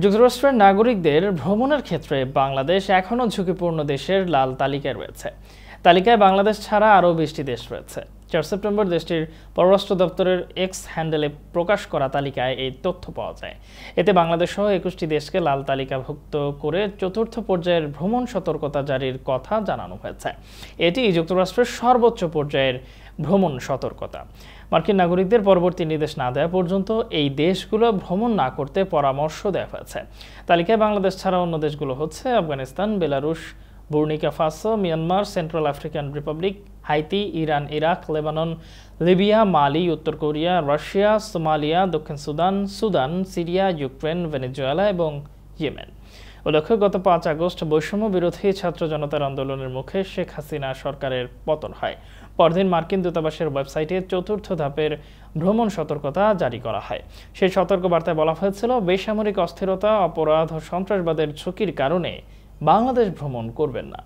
যুক্তরাষ্ট্রের নাগরিকদের ভ্রমণের ক্ষেত্রে বাংলাদেশ এখনও ঝুঁকিপূর্ণ দেশের লাল তালিকায় রয়েছে। তালিকায় বাংলাদেশ ছাড়া আরও 20টি দেশ রয়েছে। 4 সেপ্টেম্বর দেশটির পররাষ্ট্র দপ্তরের এক্স হ্যান্ডেলে প্রকাশ করা তালিকায় এই তথ্য পাওয়া যায়। এতে বাংলাদেশ সহ 21টি দেশকে লাল তালিকাভুক্ত করে চতুর্থ পর্যায়ের ভ্রমণ সতর্কতা জারির কথা জানানো হয়েছে। এটি যুক্তরাষ্ট্রের সর্বোচ্চ পর্যায়ের ভ্রমণ সতর্কতা। মার্কিন নাগরিকদের পরবর্তী নির্দেশ না দেওয়া পর্যন্ত এই দেশগুলো ভ্রমণ না করতে পরামর্শ দেওয়া হয়েছে। তালিকায় বাংলাদেশ ছাড়া অন্য দেশগুলো হচ্ছে Afghanistan, Belarus, Burkina Faso, Myanmar, Central African Republic, Haiti, Iran, Iraq, Lebanon, Libya, Mali, উত্তর কোরিয়া, রাশিয়া, সোমালিয়া, দক্ষিণ Sudan, Sudan, Syria, Ukraine, Venezuela এবং ইয়েমেন। উল্লেখ্য, গত 5 আগস্ট বৈষম্য বিরোধী ছাত্র জনতার আন্দোলনের মুখে শেখ হাসিনা সরকারের পতন হয়। পরদিন মার্কিন দূতাবাসের ওয়েবসাইটে চতুর্থ ধাপের ভ্রমণ সতর্কতা জারি করা হয়। সেই সতর্কবার্তায় বলা হয়েছিল, বেসামরিক অস্থিরতা, অপরাধ ও সন্ত্রাসবাদের ঝুঁকির কারণে বাংলাদেশ ভ্রমণ করবেন না।